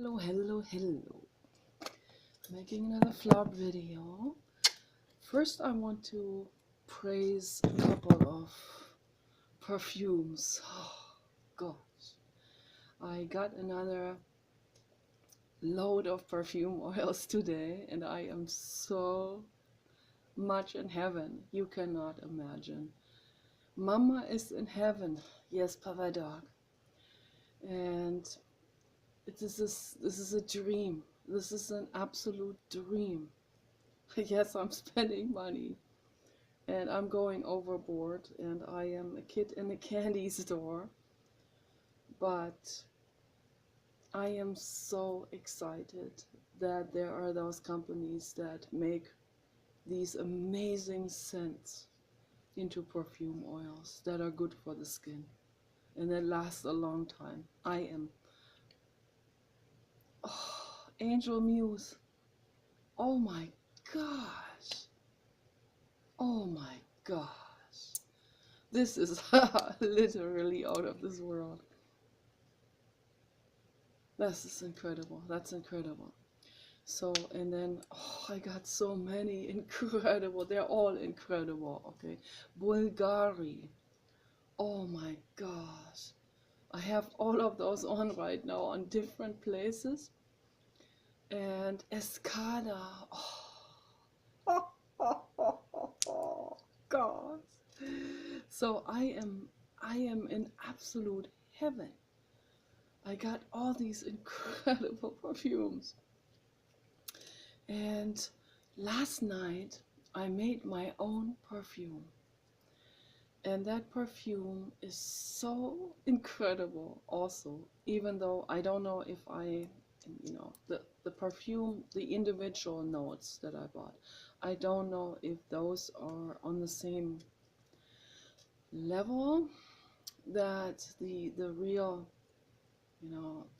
Hello. Making another flop video. First, I want to praise a couple of perfumes. Oh, gosh. I got another load of perfume oils today, and I am so much in heaven. You cannot imagine. Mama is in heaven. Yes, Papa Dog. And this is a dream. This is an absolute dream. Yes, I'm spending money and I'm going overboard, and I am a kid in a candy store, but I am so excited that there are those companies that make these amazing scents into perfume oils that are good for the skin and that last a long time. Angel Muse. Oh my gosh. Oh my gosh. This is literally out of this world. This is incredible. That's incredible. So, and then, I got so many incredible. They're all incredible, okay? Bulgari. Oh my gosh. I have all of those on right now on different places. And Escada. Oh, gosh. So I am in absolute heaven. I got all these incredible perfumes. And last night I made my own perfume. And that perfume is so incredible also, even though I don't know if the perfume, the individual notes that I bought, I don't know if those are on the same level that the real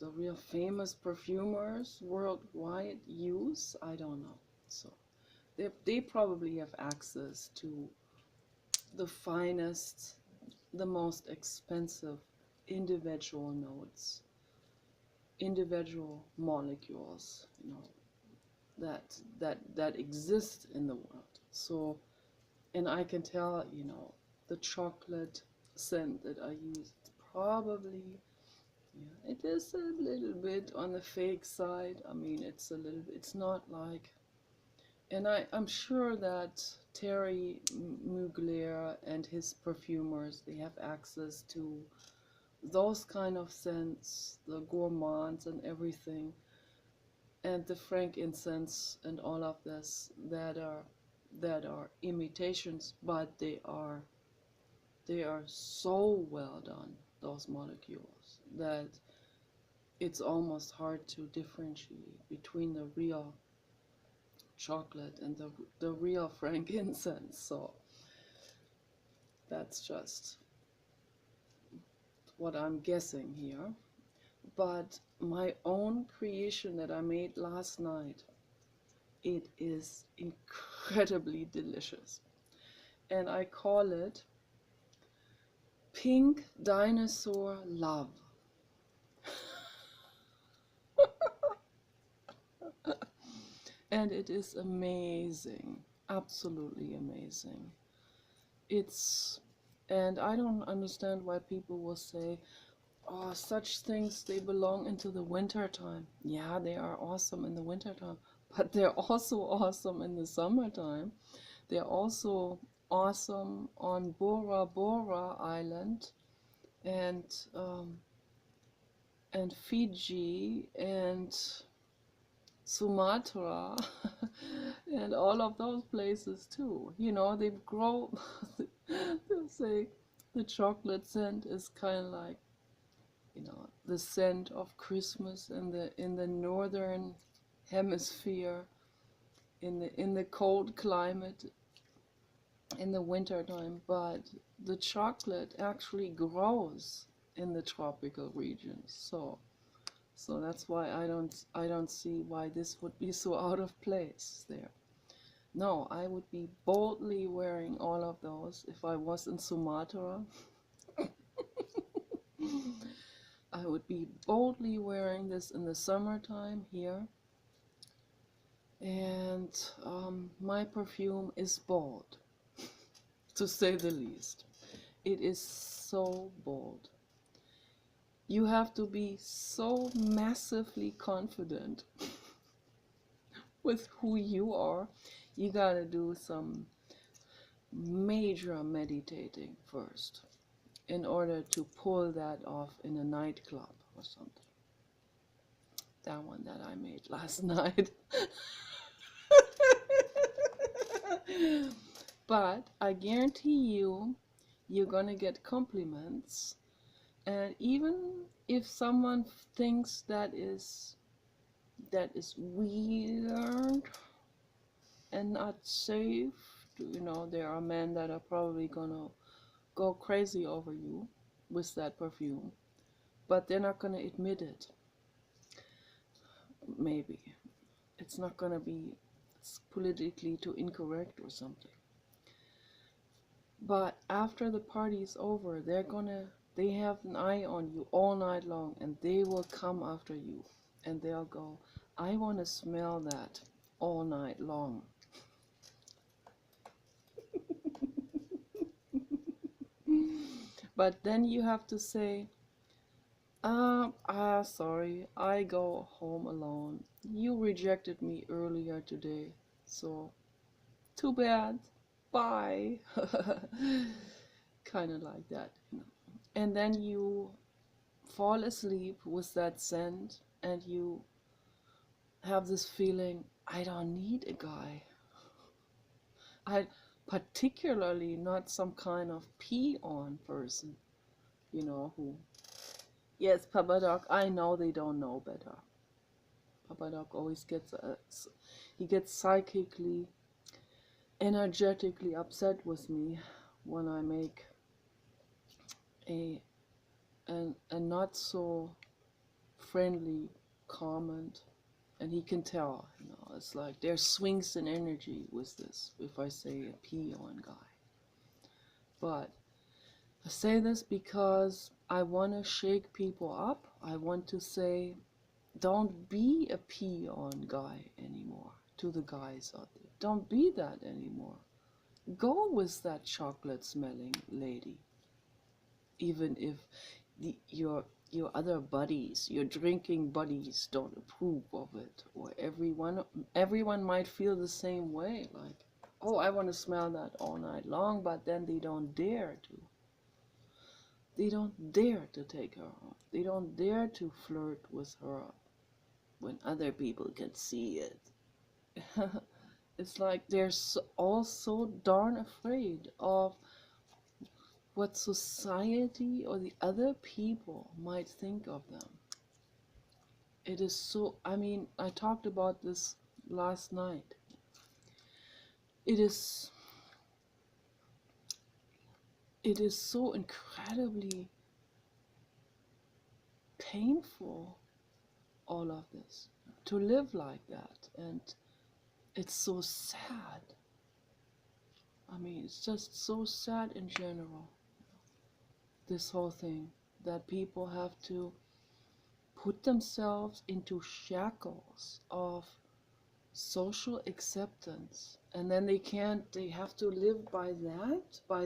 the real famous perfumers worldwide use. I don't know. So they probably have access to the finest, the most expensive individual notes, individual molecules, that exist in the world. So, and I can tell, the chocolate scent that I use, it's probably, yeah, it is a little bit on the fake side. I mean, it's not like, and I'm sure that Terry Mugler and his perfumers, they have access to those kind of scents, the gourmands and everything, and the frankincense and all of this that are imitations, but they are so well done, those molecules, that it's almost hard to differentiate between the real chocolate and the real frankincense. So that's just what I'm guessing here. But my own creation that I made last night, it is incredibly delicious. And I call it Pink Dinosaur Love. And it is amazing, absolutely amazing. And I don't understand why people will say, oh, such things, they belong into the winter time. Yeah, they are awesome in the winter time, but they're also awesome in the summertime. They're also awesome on Bora Bora Island and Fiji and Sumatra and all of those places too. They grow. They'll say the chocolate scent is kind of like, the scent of Christmas in the northern hemisphere, in the cold climate in the winter time, but the chocolate actually grows in the tropical regions. So that's why I don't see why this would be so out of place there. No, I would be boldly wearing all of those if I was in Sumatra. I would be boldly wearing this in the summertime here. And my perfume is bold, to say the least. It is so bold. You have to be so massively confident with who you are. You gotta do some major meditating first in order to pull that off in a nightclub or something. That one that I made last night. But I guarantee you, you're gonna get compliments. And even if someone thinks that is weird and not safe, there are men that are probably gonna go crazy over you with that perfume, but they're not gonna admit it. Maybe it's not gonna be politically too incorrect or something. But after the party's over, they have an eye on you all night long, and they will come after you, and they'll go, I want to smell that all night long. But then you have to say, sorry, I go home alone. You rejected me earlier today, so too bad. Bye. Kind of like that. And then you fall asleep with that scent, and you have this feeling, I don't need a guy. I particularly not some kind of pee-on person, who, yes, Papa Doc, I know they don't know better. Papa Doc always he gets psychically, energetically upset with me when I make a not so friendly comment, and he can tell, it's like there's swings in energy with this if I say a pee-on guy. But I say this because I want to shake people up. I want to say, don't be a pee-on guy anymore to the guys out there. Don't be that anymore. Go with that chocolate smelling lady, even if your other buddies, your drinking buddies, don't approve of it, or everyone might feel the same way, like, oh, I want to smell that all night long, but then they don't dare to. They don't dare to take her home. They don't dare to flirt with her when other people can see it. It's like they're all so darn afraid of what society or the other people might think of them. It is so, I talked about this last night. It is so incredibly painful, all of this, to live like that. And it's so sad. It's just so sad in general, this whole thing, that people have to put themselves into shackles of social acceptance, and then they have to live by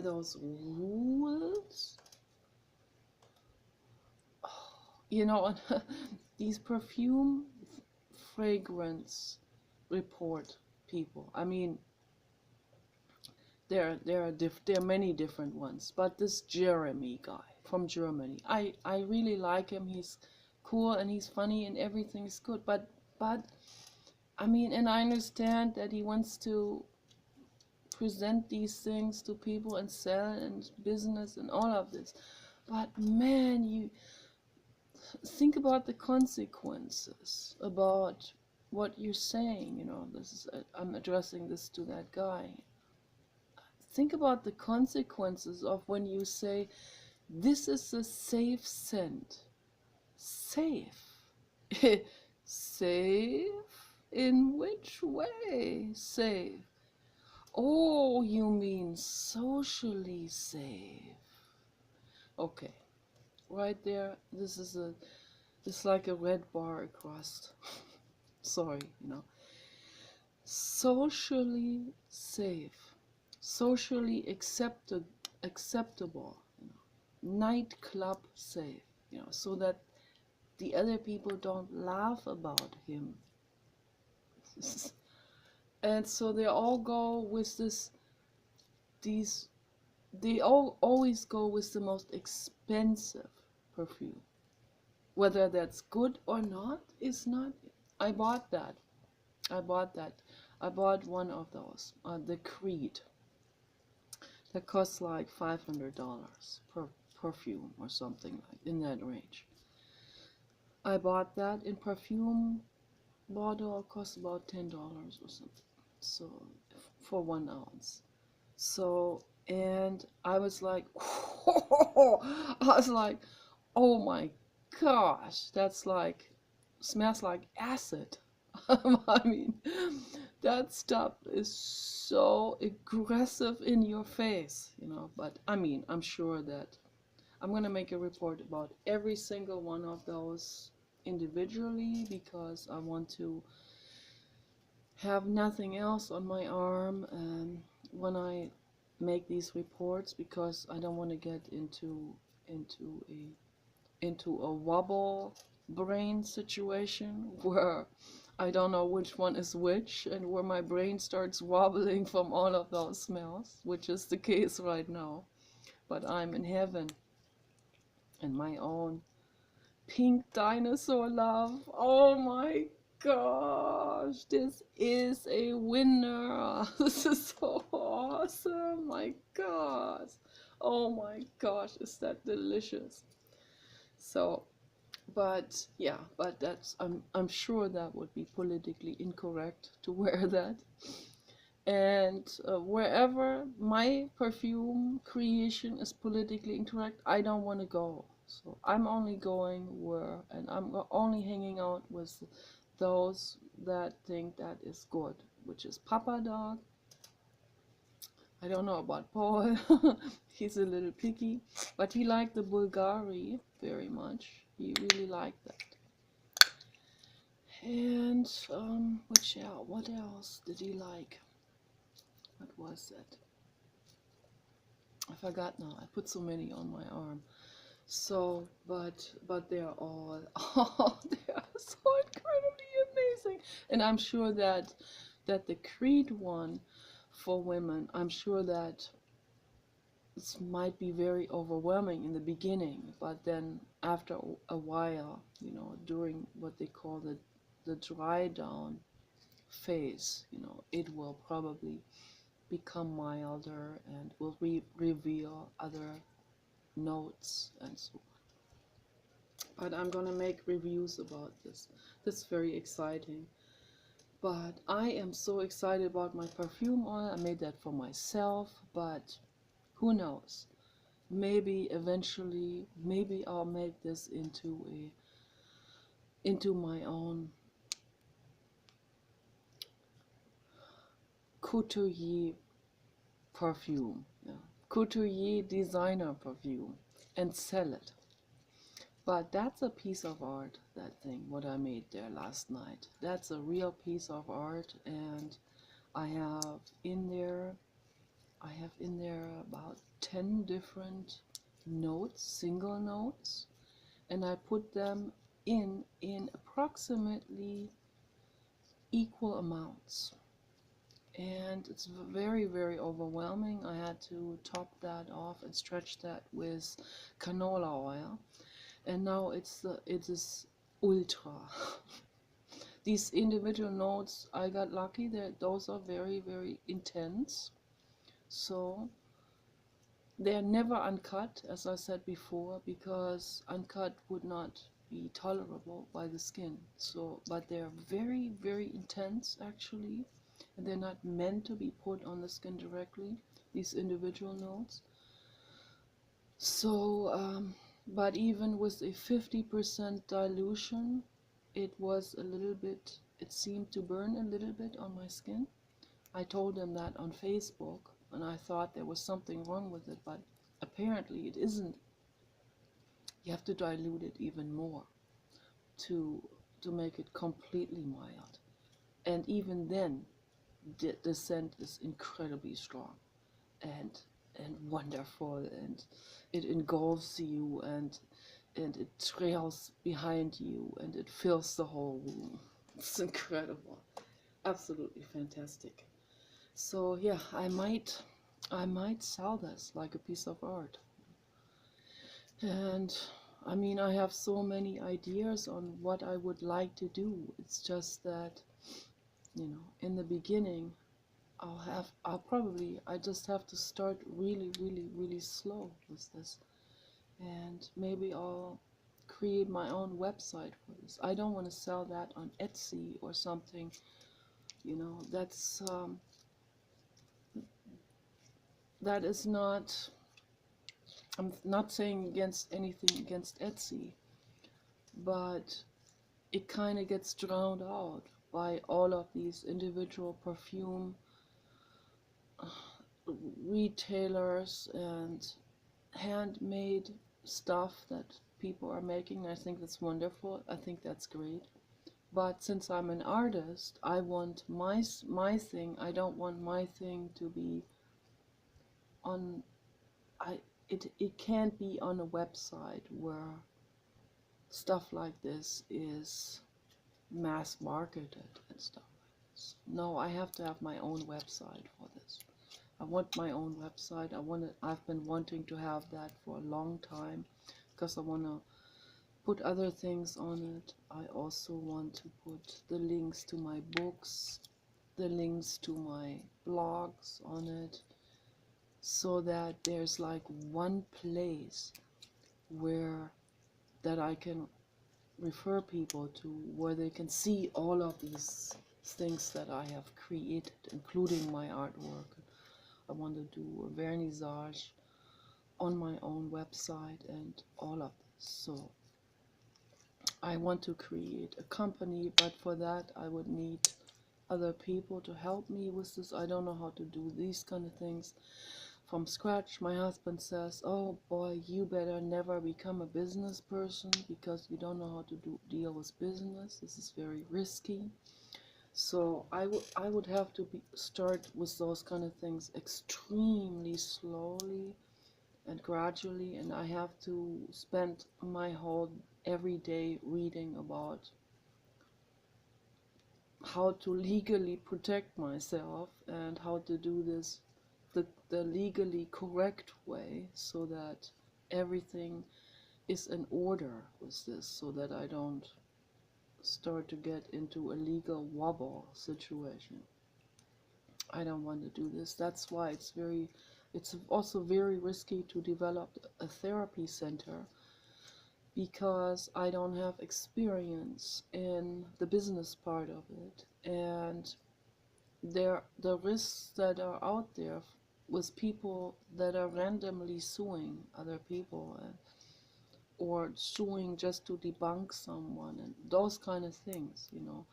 those rules. These perfume fragrance report people, there are many different ones, but this Jeremy guy from Germany, I really like him. He's cool and he's funny and everything's good, but and I understand that he wants to present these things to people and sell and business and all of this, but man, you think about the consequences, about what you're saying. I'm addressing this to that guy. Think about the consequences of when you say, this is a safe scent. Safe? Safe? In which way safe? Oh, you mean socially safe. Okay. right there. It's like a red bar across. Sorry, socially safe, socially acceptable, nightclub safe, so that the other people don't laugh about him. And so they all go with these, they all always go with the most expensive perfume. Whether that's good or not is not. I bought that. I bought that. I bought one of those, the Creed, that costs like $500 per perfume or something like in that range. I bought that in perfume bottle, cost about $10 or something. So for 1 ounce. So, and I was like, I was like, oh my gosh, that's like, smells like acid. I mean, that stuff is so aggressive in your face, but I mean, I'm sure that I'm going to make a report about every single one of those individually, because I want to have nothing else on my arm when I make these reports, because I don't want to get into a wobble brain situation where I don't know which one is which, and where my brain starts wobbling from all of those smells, which is the case right now. But I'm in heaven, in my own pink dinosaur love. Oh my gosh, this is a winner. This is so awesome. My gosh. Oh my gosh, is that delicious. So, but yeah, but that's, I'm sure that would be politically incorrect to wear that. And wherever my perfume creation is politically incorrect, I don't want to go. So I'm only going where, and I'm only hanging out with those that think that is good, which is Papa Dog. I don't know about Paul. He's a little picky, but he liked the Bulgari very much. He really liked that. And what else did he like? What was it? I forgot now. I put so many on my arm. So, but they're all, oh, they are so incredibly amazing. And I'm sure that the Creed one for women, I'm sure that this might be very overwhelming in the beginning, but then after a while, during what they call the dry down phase, it will probably become milder and will reveal other notes and so on. But I'm gonna make reviews about this. That's very exciting. But I am so excited about my perfume oil. I made that for myself, but who knows? Maybe eventually, maybe I'll make this into my own couturier perfume, couturier designer perfume, and sell it. But that's a piece of art, that thing, what I made there last night. That's a real piece of art, and I have in there about 10 different notes, single notes, and I put them in approximately equal amounts. And it's very, very overwhelming. I had to top that off and stretch that with canola oil. And now it is ultra. These individual notes, I got lucky that those are very, very intense. So they're never uncut, as I said before, because uncut would not be tolerable by the skin. So, but they're very, very intense actually, and they're not meant to be put on the skin directly, these individual notes. So, but even with a 50% dilution, it seemed to burn a little bit on my skin. I told them that on Facebook, and I thought there was something wrong with it, but apparently it isn't. You have to dilute it even more to make it completely mild. And even then, the scent is incredibly strong and wonderful, and it engulfs you, and it trails behind you, and it fills the whole room. It's incredible, absolutely fantastic. So yeah, I might sell this like a piece of art. And I mean, I have so many ideas on what I would like to do. It's just that, you know, in the beginning, I just have to start really, really, really slow with this. And maybe I'll create my own website for this. I don't want to sell that on Etsy or something, you know, that is not, I'm not saying against anything against Etsy, but it kind of gets drowned out by all of these individual perfume retailers and handmade stuff that people are making. I think that's wonderful. I think that's great. But since I'm an artist, I want my thing. I don't want my thing to be on. It can't be on a website where stuff like this is mass marketed and stuff like this. No, I have to have my own website for this. I want my own website. I've been wanting to have that for a long time because I want to put other things on it. I also want to put the links to my books, the links to my blogs on it, so that there's like one place where that I can refer people to, where they can see all of these things that I have created, including my artwork. I want to do a vernissage on my own website and all of this. So I want to create a company, but for that I would need other people to help me with this. I don't know how to do these kind of things from scratch. My husband says, oh boy, you better never become a business person because you don't know how to deal with business. This is very risky. So I would have to start with those kind of things extremely slowly and gradually, and I have to spend my whole every day reading about how to legally protect myself and how to do this the legally correct way, so that everything is in order with this, so that I don't start to get into a legal wobble situation. I don't want to do this. That's why it's also very risky to develop a therapy center, because I don't have experience in the business part of it, and the risks that are out there with people that are randomly suing other people, or suing just to debunk someone, and those kind of things, you know,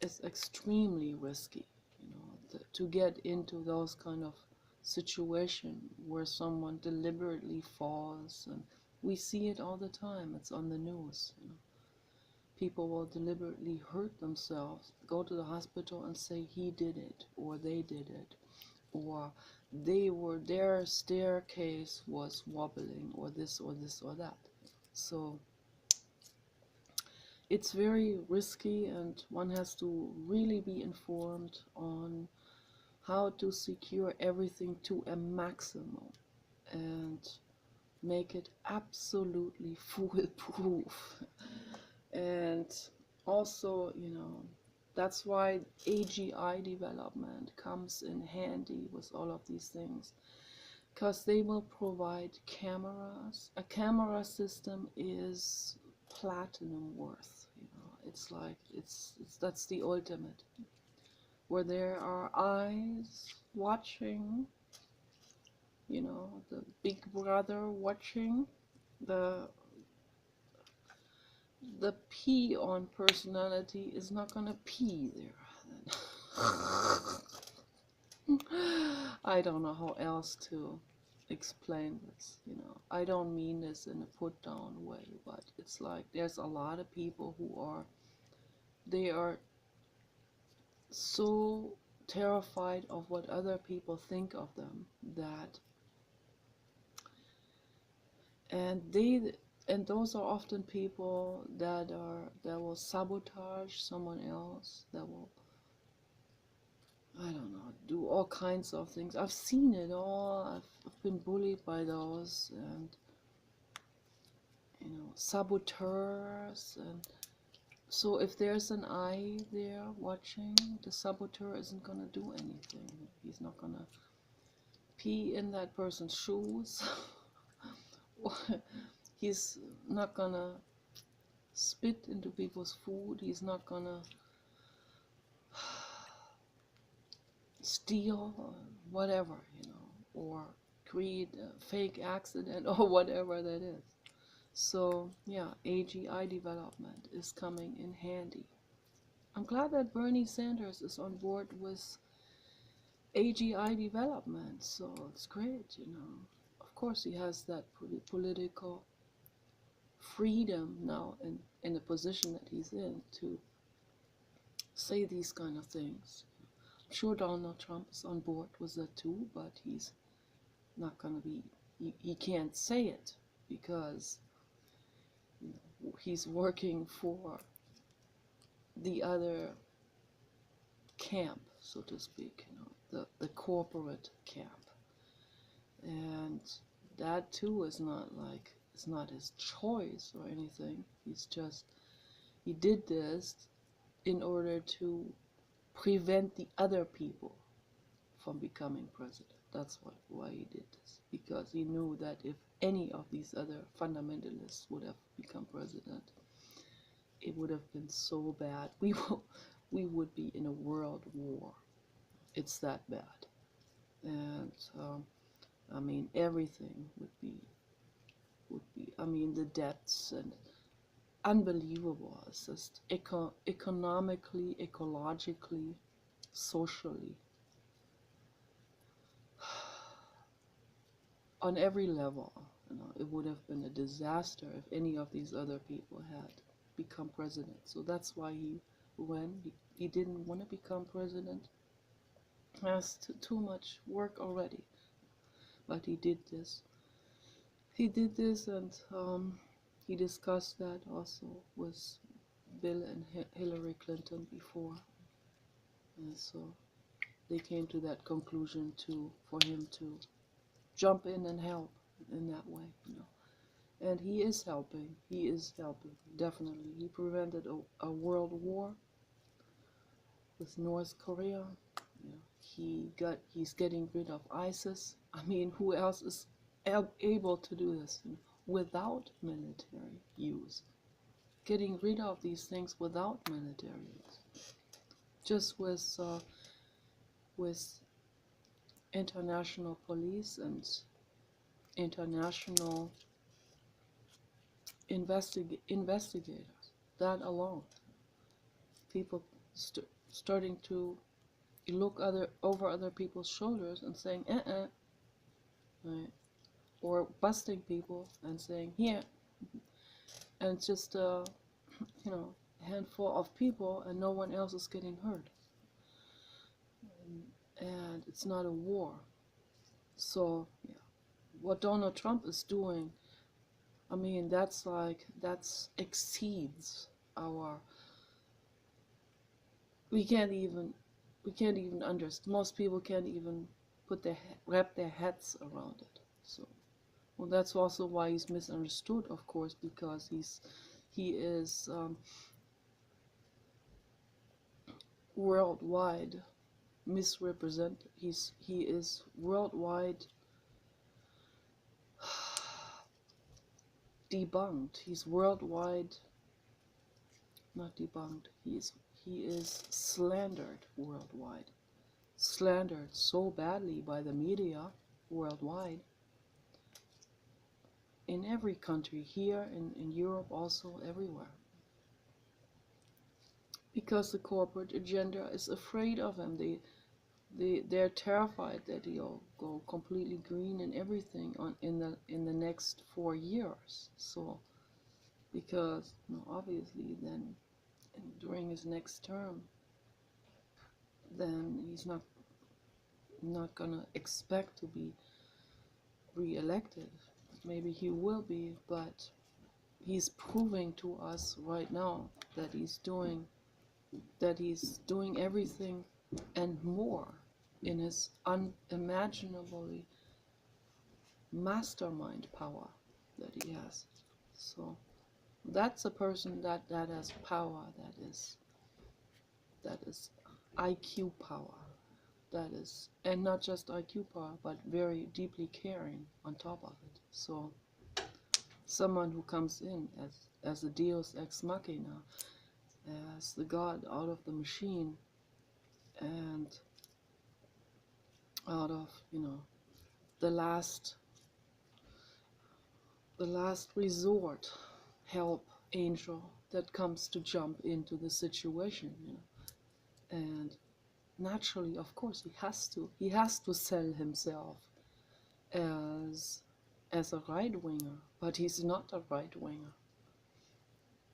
is extremely risky, you know, to get into those kind of situation where someone deliberately falls. And we see it all the time. It's on the news, you know. People will deliberately hurt themselves, go to the hospital and say he did it or they did it, or their staircase was wobbling, or this or this or that. So it's very risky, and one has to really be informed on how to secure everything to a maximum and make it absolutely foolproof. And also, you know, that's why AGI development comes in handy with all of these things, because they will provide cameras. A camera system is platinum worth, you know. It's like it's that's the ultimate, where there are eyes watching, you know, the big brother watching. The the P on personality is not gonna pee there. I don't know how else to explain this. I don't mean this in a put down way, but it's like there's a lot of people they are so terrified of what other people think of them that and they and those are often people that will sabotage someone else, that will, I don't know, do all kinds of things. I've seen it all. I've been bullied by those, and saboteurs. And so if there's an eye there watching, the saboteur isn't gonna do anything. He's not gonna pee in that person's shoes. He's not gonna spit into people's food. He's not gonna steal or whatever, or create a fake accident or whatever that is. So yeah, AGI development is coming in handy. I'm glad that Bernie Sanders is on board with AGI development, so it's great, Of course he has that political freedom now in the position that he's in to say these kind of things. I'm sure Donald Trump is on board with that too, but he's not going to be, he can't say it because he's working for the other camp, so to speak, the corporate camp. And that too is not like, it's not his choice or anything. He did this in order to prevent the other people from becoming president. That's why he did this, because he knew that if any of these other fundamentalists would have become president, it would have been so bad. We would be in a world war. It's that bad. And everything would be, the debts and unbelievable. It's just economically, ecologically, socially, on every level. It would have been a disaster if any of these other people had become president. So that's why he didn't want to become president. Has too much work already. But he did this. And he discussed that also with Bill and Hillary Clinton before. And so they came to that conclusion for him to jump in and help in that way, And he is helping. Definitely. He prevented a world war with North Korea. He's getting rid of ISIS. Who else is able to do this without military use? Getting rid of these things without military use, just with international police and international investigators. That alone, people starting to look over other people's shoulders and saying, right? Or busting people and saying, here. And it's just a handful of people and no one else is getting hurt. And it's not a war. So, yeah. What Donald Trump is doing, that exceeds our, we can't even understand. Most people can't even wrap their heads around it. So, well, that's also why he's misunderstood, of course, because he is worldwide misrepresented. He is worldwide debunked. He's worldwide not debunked. He is slandered worldwide. Slandered so badly by the media worldwide. In every country, here in Europe, also everywhere. Because the corporate agenda is afraid of him. they're terrified that he'll go completely green and everything in the next 4 years. So because obviously then during his next term, then he's not gonna expect to be re-elected. Maybe he will be, but he's proving to us right now that he's doing everything and more in his unimaginably mastermind power that he has. So that's a person that has power, that is IQ power, that is, and not just IQ power, but very deeply caring on top of it. So someone who comes in as a Deus ex machina, as the God out of the machine, and out of the last resort help angel that comes to jump into the situation, and naturally, of course, he has to sell himself as a right winger, but he's not a right winger.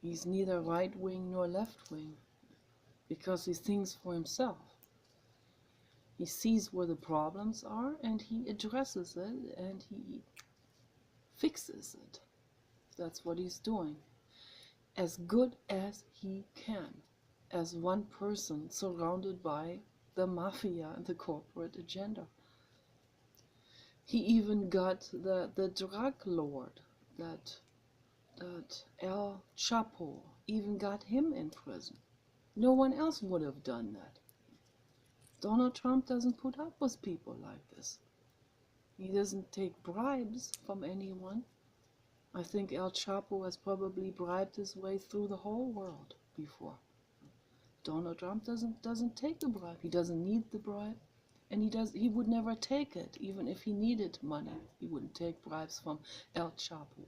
He's neither right wing nor left wing, because he thinks for himself. He sees where the problems are and he addresses it and he fixes it. That's what he's doing, as good as he can, as one person surrounded by the mafia and the corporate agenda. He even got the drug lord, that El Chapo, even got him in prison. No one else would have done that. Donald Trump doesn't put up with people like this. He doesn't take bribes from anyone. I think El Chapo has probably bribed his way through the whole world before. Donald Trump doesn't take the bribe. He doesn't need the bribe, and he would never take it, even if he needed money. He wouldn't take bribes from El Chapo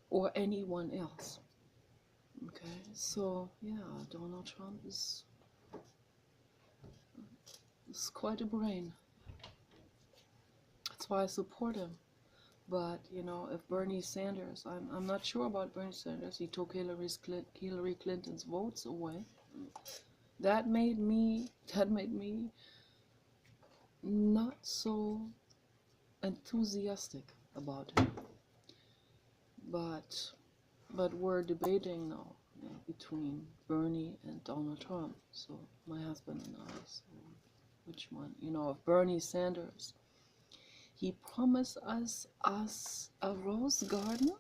or anyone else. Okay, so yeah, Donald Trump is quite a brain. That's why I support him. But if Bernie Sanders, I'm not sure about Bernie Sanders. He took Hillary Clinton's votes away. That made me not so enthusiastic about him. But we're debating now between Bernie and Donald Trump. So my husband and I. So which one? If Bernie Sanders, he promised us a rose garden,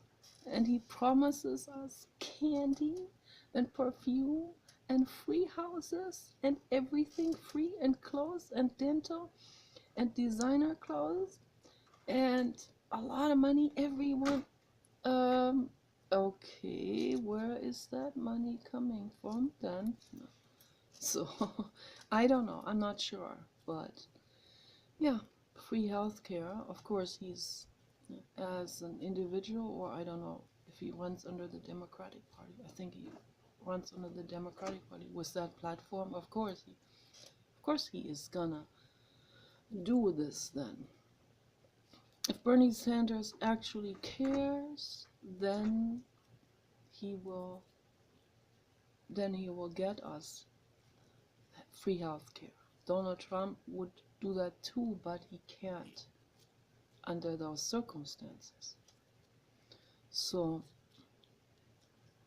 and he promises us candy and perfume and free houses and everything free, and clothes and dental and designer clothes and a lot of money, everyone. Okay, where is that money coming from then? So I don't know, I'm not sure, but yeah, free healthcare. Of course, he's, as an individual, or I don't know if he runs under the Democratic Party. I think he runs under the Democratic Party with that platform. Of course he is gonna do this then. If Bernie Sanders actually cares, then he will get us free healthcare. Donald Trump would do that too, but he can't under those circumstances. So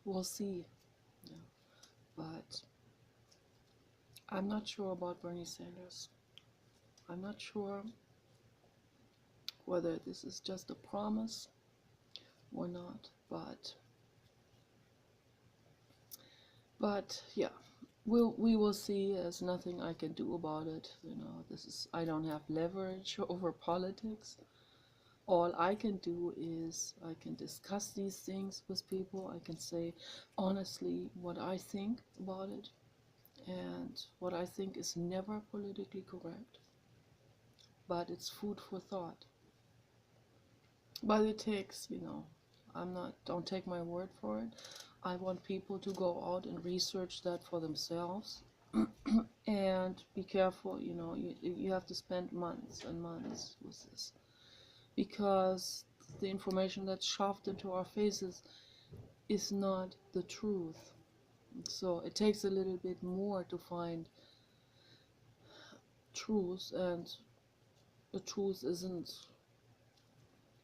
we'll see. Yeah. But I'm not sure about Bernie Sanders. I'm not sure whether this is just a promise or not, but yeah, we will see. There's nothing I can do about it. I don't have leverage over politics. All I can do is I can discuss these things with people. I can say honestly what I think about it, and what I think is never politically correct, but it's food for thought. But it takes, don't take my word for it. I want people to go out and research that for themselves. And be careful, you have to spend months and months with this, because the information that's shoved into our faces is not the truth. So it takes a little bit more to find truth, and the truth isn't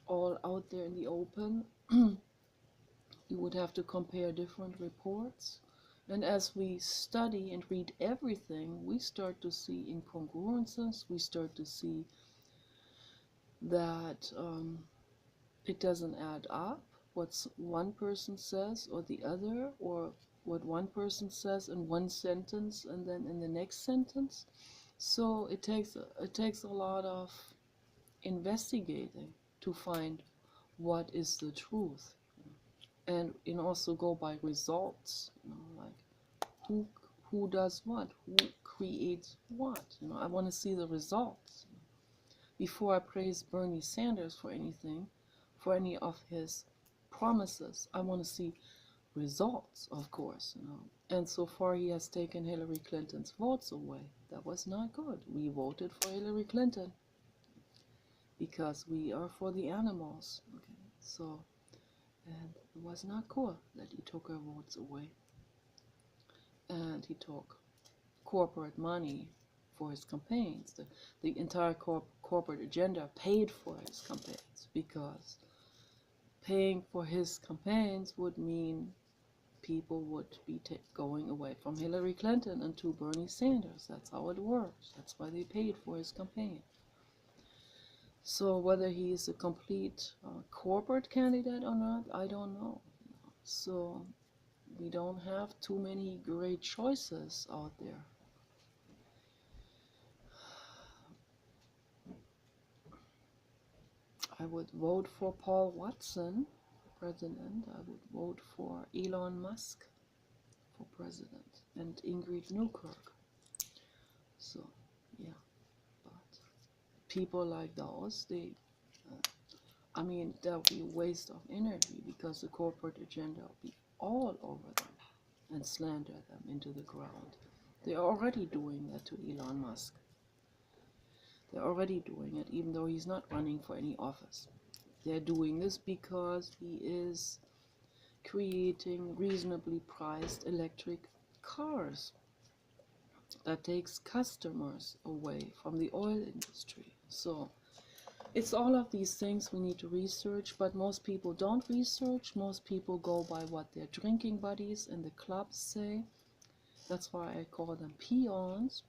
all out there in the open. You would have to compare different reports. And as we study and read everything, we start to see incongruences. We start to see that it doesn't add up, what one person says or the other, or what one person says in one sentence and then in the next sentence. So it takes a lot of investigating to find what is the truth, and also go by results. Like who does what, who creates what. I want to see the results before I praise Bernie Sanders for anything, for any of his promises. I want to see results, of course. And so far he has taken Hillary Clinton's votes away. That was not good. We voted for Hillary Clinton because we are for the animals. Okay, so, and it was not cool that he took our votes away. And he took corporate money for his campaigns. The entire corporate agenda paid for his campaigns, because paying for his campaigns would mean people would be going away from Hillary Clinton and to Bernie Sanders. That's how it works. That's why they paid for his campaign. So whether he is a complete corporate candidate or not, I don't know. So we don't have too many great choices out there. I would vote for Paul Watson for president. I would vote for Elon Musk for president, and Ingrid Newkirk. So, yeah, but people like those, that would be a waste of energy, because the corporate agenda will be all over them and slander them into the ground. They're already doing that to Elon Musk. They're already doing it, even though he's not running for any office. They're doing this because he is creating reasonably priced electric cars that takes customers away from the oil industry. So it's all of these things we need to research, but most people don't research. Most people go by what their drinking buddies in the clubs say. That's why I call them peons.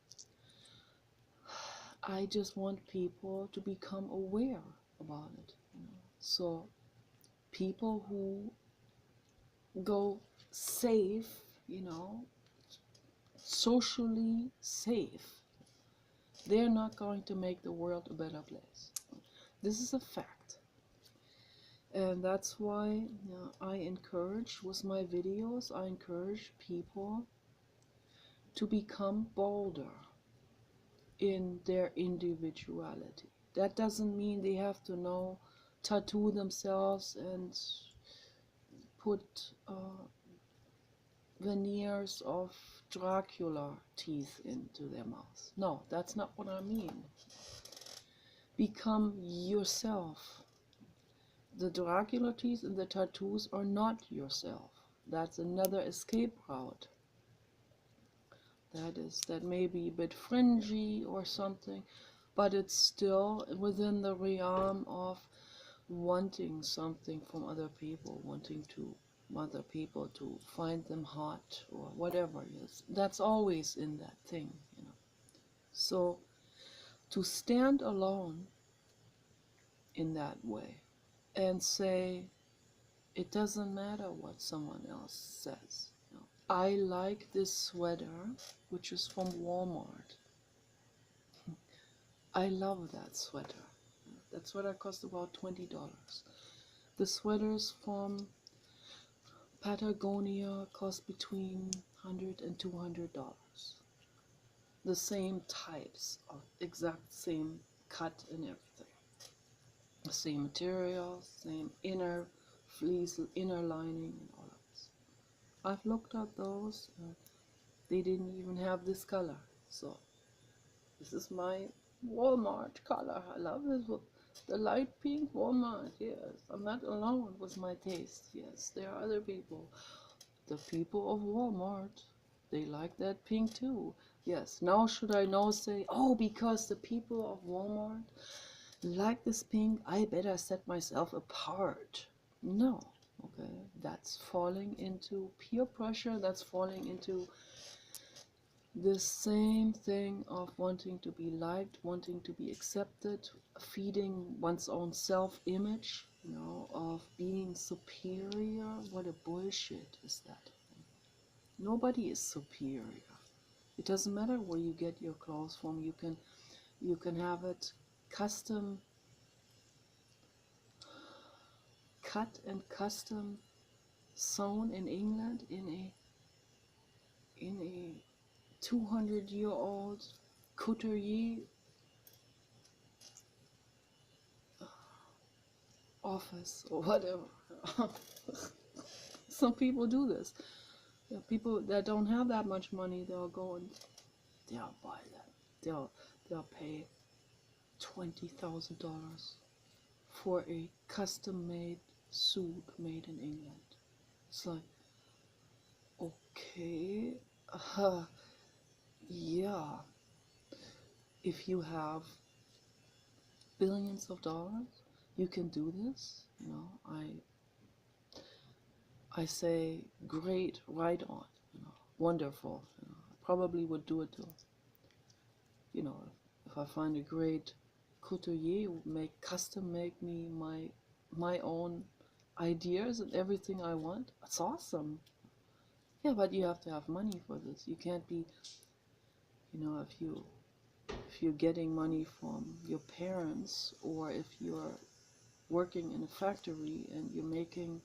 I just want people to become aware about it. So people who go safe, socially safe, they're not going to make the world a better place. This is a fact. And that's why I encourage, with my videos, I encourage people to become bolder in their individuality. That doesn't mean they have to tattoo themselves and put veneers of Dracula teeth into their mouth. No, that's not what I mean. Become yourself. The Dracula teeth and the tattoos are not yourself. That's another escape route. That may be a bit fringy or something, but it's still within the realm of wanting something from other people, wanting to other people to find them hot or whatever it is. That's always in that thing. So to stand alone in that way and say, it doesn't matter what someone else says. I like this sweater, which is from Walmart. I love that sweater. That sweater cost about $20. The sweaters from Patagonia cost between $100 and $200. The same types, of exact same cut and everything. The same material, same inner fleece, inner lining, and all of this. I've looked at those. They didn't even have this color. So this is my Walmart color. I love this. The light pink Walmart. Yes, I'm not alone with my taste. Yes, there are other people. The people of Walmart, they like that pink too. Yes, now should I now say, oh, because the people of Walmart like this pink, I better set myself apart. No, okay, that's falling into peer pressure. That's falling into the same thing of wanting to be liked, wanting to be accepted, feeding one's own self-image, of being superior. What a bullshit is that? Nobody is superior. It doesn't matter where you get your clothes from. You can have it custom cut and custom sewn in England in a 200-year-old couturier office or whatever. Some people do this. There are people that don't have that much money. They'll go and they'll buy that. They'll pay $20,000 for a custom-made suit made in England. It's like, okay, yeah. If you have billions of dollars, you can do this. I say, great, right on. Wonderful. I probably would do it too. If I find a great couturier who custom make me my own ideas and everything I want, that's awesome. Yeah, but you have to have money for this. You can't be, if you're getting money from your parents, or if you're working in a factory and you're making,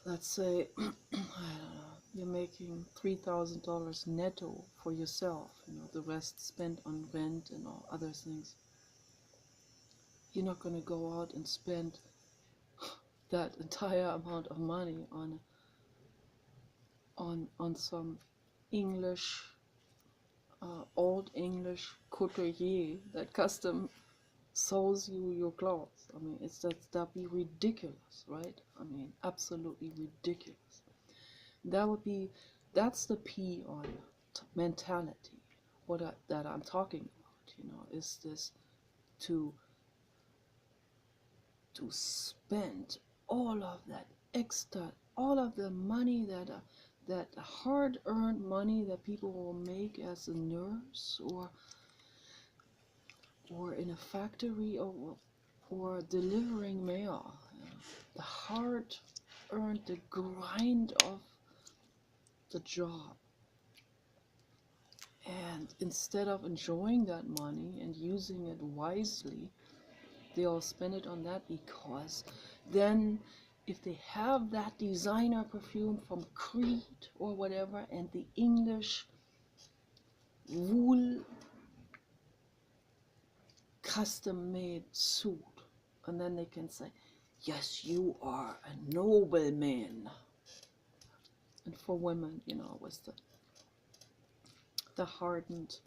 let's say, I don't know, you're making $3,000 netto for yourself, the rest spent on rent and all other things. You're not going to go out and spend that entire amount of money on some English, old English couturier that custom sews you your clothes. I mean, that'd be ridiculous, right? I mean, absolutely ridiculous. That's the P on mentality. That I'm talking about, is this to spend all of that extra, all of the money that hard-earned money that people will make as a nurse or in a factory or delivering mail. The hard-earned, the grind of the job. And instead of enjoying that money and using it wisely, they all spend it on that, because then if they have that designer perfume from Creed or whatever, and the English wool custom-made suit, and then they can say, yes, you are a nobleman. And for women, was the hardened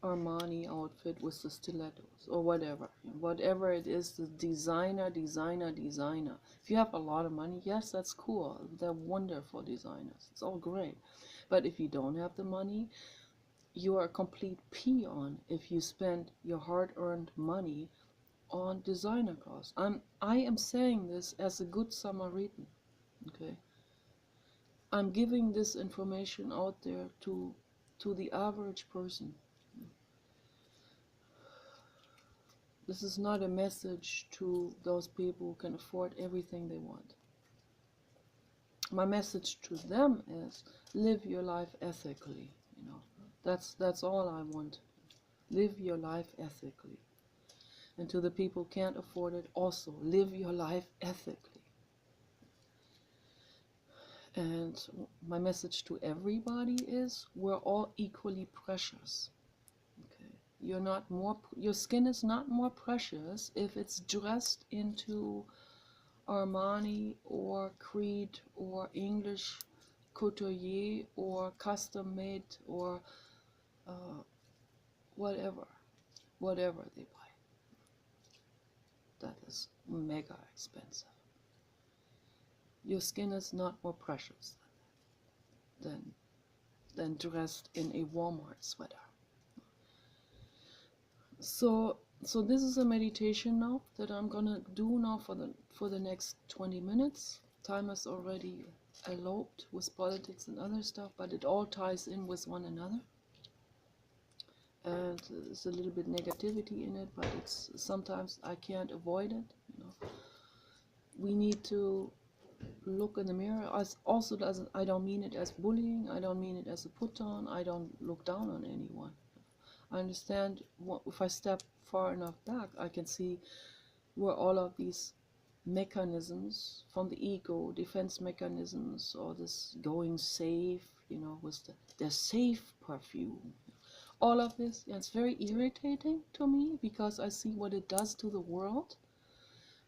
Armani outfit with the stilettos or whatever it is, the designer. If you have a lot of money, yes, that's cool. They're wonderful designers. It's all great. But if you don't have the money, you are a complete peon if you spend your hard-earned money on designer clothes. I am saying this as a good Samaritan. Okay, I'm giving this information out there to the average person. This is not a message to those people who can afford everything they want. My message to them is, live your life ethically. That's all I want. Live your life ethically. And to the people who can't afford it, also live your life ethically. And my message to everybody is, we're all equally precious. Your skin is not more precious if it's dressed into Armani or Creed or English couturier or custom made or whatever they buy. That is mega expensive. Your skin is not more precious than dressed in a Walmart sweater. So this is a meditation now that I'm gonna do now for the next 20 minutes. Time is already eloped with politics and other stuff, but it all ties in with one another. And there's a little bit negativity in it, but it's sometimes I can't avoid it. You know, we need to look in the mirror. I don't mean it as bullying. I don't mean it as a put on. I don't look down on anyone. I understand if I step far enough back, I can see where all of these mechanisms from the ego, defense mechanisms, or this going safe, you know, with the safe perfume. All of this, yeah, it's very irritating to me because I see what it does to the world.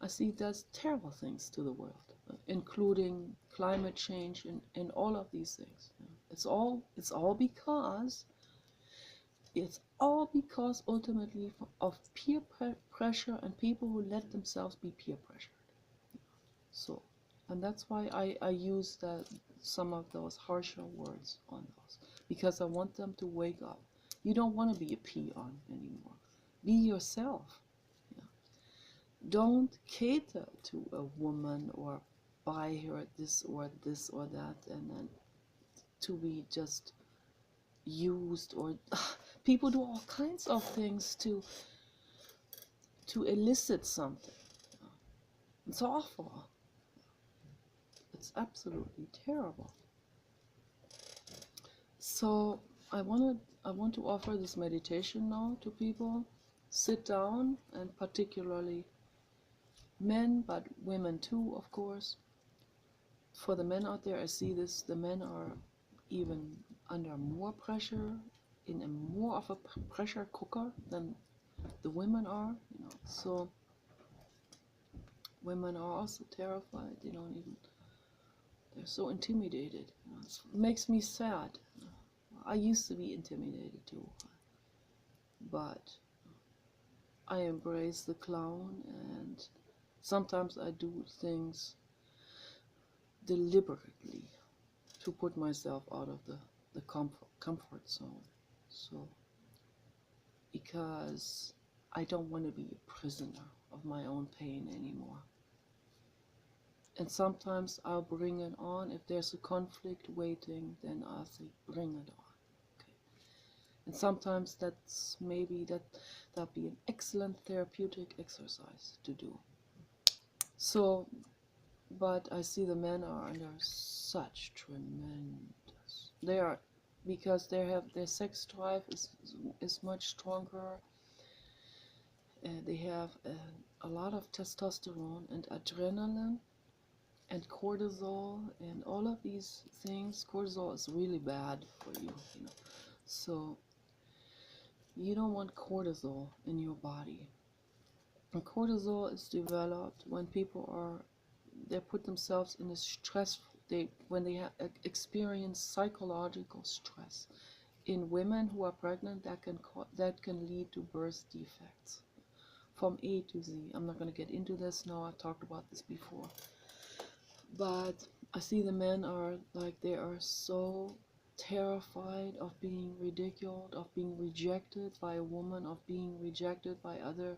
I see it does terrible things to the world, including climate change and all of these things. It's all because ultimately of peer pressure and people who let themselves be peer pressured. So, and that's why I use some of those harsher words on those, because I want them to wake up. You don't want to be a peon anymore. Be yourself. Yeah. Don't cater to a woman or buy her this or that, and then to be just used, or people do all kinds of things to elicit something. It's awful. It's absolutely terrible. So I want to offer this meditation now to people. Sit down, and particularly men, but women too, of course. For the men out there, I see this, the men are even under more pressure, in a more of a pressure cooker than the women are, you know. So women are also terrified. They're so intimidated. You know. It makes me sad. I used to be intimidated too, but I embrace the clown, and sometimes I do things deliberately to put myself out of the comfort zone. So, because I don't want to be a prisoner of my own pain anymore. And sometimes I'll bring it on. If there's a conflict waiting, then I'll say, bring it on. Okay. And sometimes that'll be an excellent therapeutic exercise to do. So, but I see the men are under such tremendous. They are, because their sex drive is much stronger. They have a lot of testosterone and adrenaline and cortisol and all of these things. Cortisol is really bad for you, you know. So you don't want cortisol in your body. And cortisol is developed when they put themselves in a stress, when they experience psychological stress. In women who are pregnant, that can lead to birth defects from A to Z. I'm not going to get into this now. I've talked about this before. But I see the men are like, they are so terrified of being ridiculed, of being rejected by a woman, of being rejected by other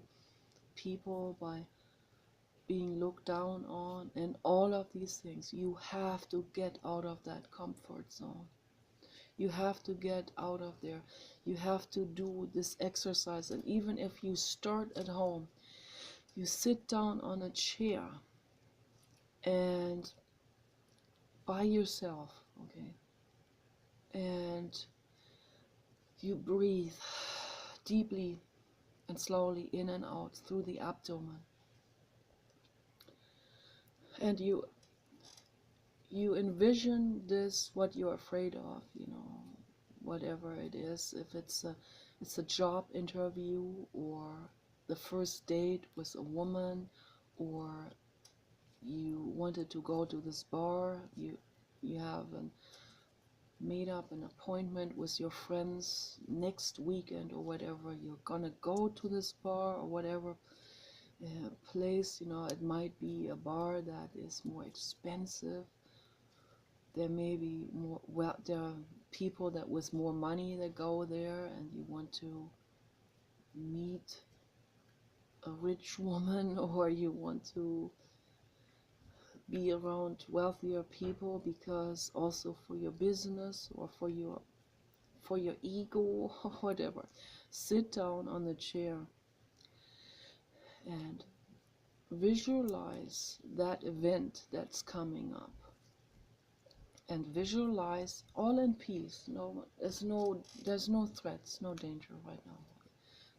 people, by being looked down on, and all of these things. You have to get out of that comfort zone. You have to get out of there. You have to do this exercise. And even if you start at home, you sit down on a chair and by yourself, okay, and you breathe deeply and slowly in and out through the abdomen, and you envision this, what you're afraid of, you know, whatever it is. If it's a job interview, or the first date with a woman, or you wanted to go to this bar, you have made up an appointment with your friends next weekend or whatever. You're gonna go to this bar or whatever place. You know, it might be a bar that is more expensive. There may be more, well, there are people that with more money that go there, and you want to meet a rich woman, or you want to be around wealthier people because also for your business or for your ego or whatever. Sit down on the chair and visualize that event that's coming up, and visualize all in peace. There's no threats, no danger right now.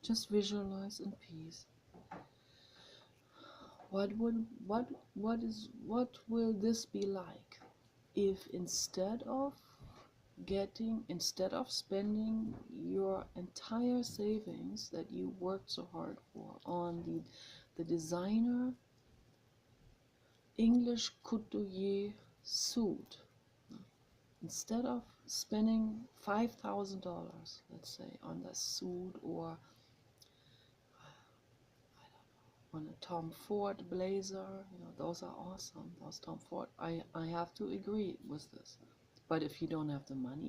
Just visualize in peace. What will this be like if instead of spending your entire savings that you worked so hard for on the designer English couturier suit, instead of spending $5,000, let's say, on the suit, or on a Tom Ford blazer, those are awesome, those Tom Ford. I have to agree with this. But if you don't have the money,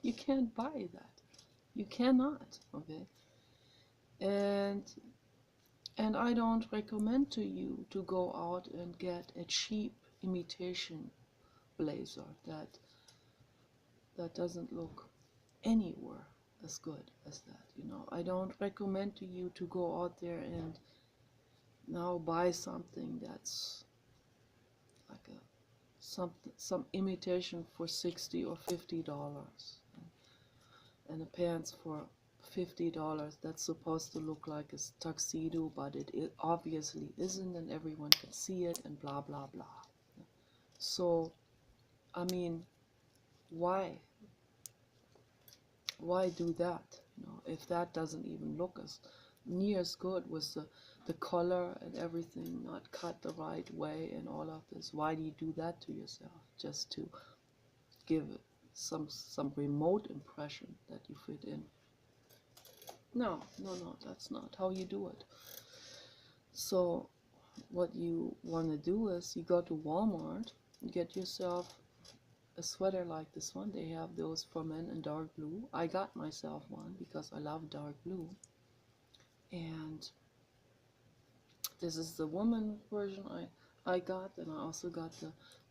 you can't buy that. You cannot, okay? And I don't recommend to you to go out and get a cheap imitation blazer that doesn't look anywhere as good as that. I don't recommend to you to go out there and now buy something that's like some imitation for $60 or $50, and a pants for $50 that's supposed to look like a tuxedo, but it obviously isn't, and everyone can see it, and blah blah blah. So I mean, why do that? If that doesn't even look as near as good with the color and everything not cut the right way and all of this. Why do you do that to yourself? Just to give it some remote impression that you fit in. No, that's not how you do it. So what you want to do is you go to Walmart, get yourself a sweater like this one. They have those for men in dark blue. I got myself one because I love dark blue. And this is the woman version I got, and I also got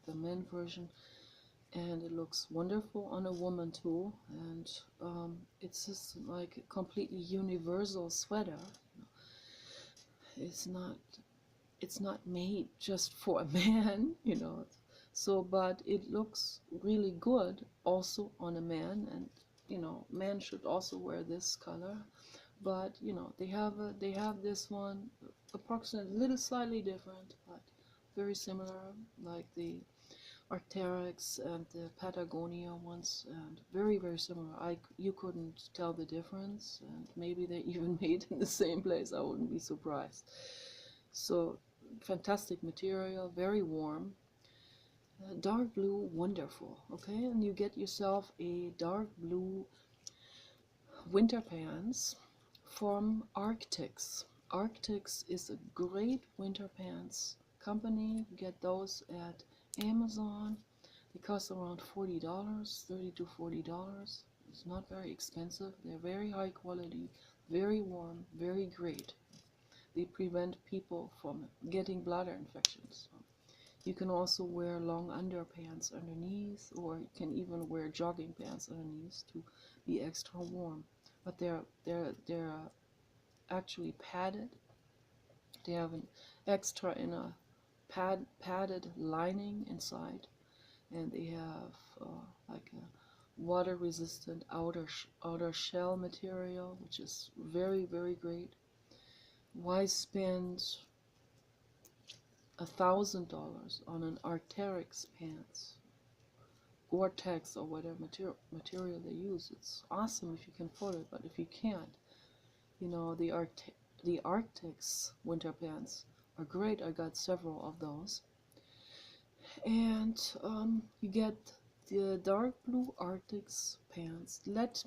the men version. And it looks wonderful on a woman too. And it's just like a completely universal sweater. It's not made just for a man, So, but it looks really good also on a man, and men should also wear this color. But they have this one approximately, little slightly different, but very similar, like the Arc'teryx and the Patagonia ones, and very very similar. You couldn't tell the difference, and maybe they even made in the same place. I wouldn't be surprised. So fantastic material, very warm. Dark blue, wonderful. Okay, and you get yourself a dark blue winter pants from Arc'teryx. Arc'teryx is a great winter pants company. You get those at Amazon. They cost around $40, $30 to $40. It's not very expensive. They're very high quality, very warm, very great. They prevent people from getting bladder infections. You can also wear long underpants underneath, or you can even wear jogging pants underneath to be extra warm. But they're actually padded. They have an extra in a padded lining inside, and they have like a water-resistant outer shell material, which is very very great. Why spend $1,000 on an Arc'teryx pants, Gore-Tex or whatever material they use? It's awesome if you can afford it, but if you can't, the Arc'teryx winter pants are great. I got several of those, and you get the dark blue Arctic pants. Let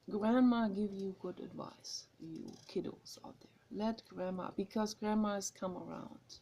grandma give you good advice, you kiddos out there. Let grandma, because grandma has come around.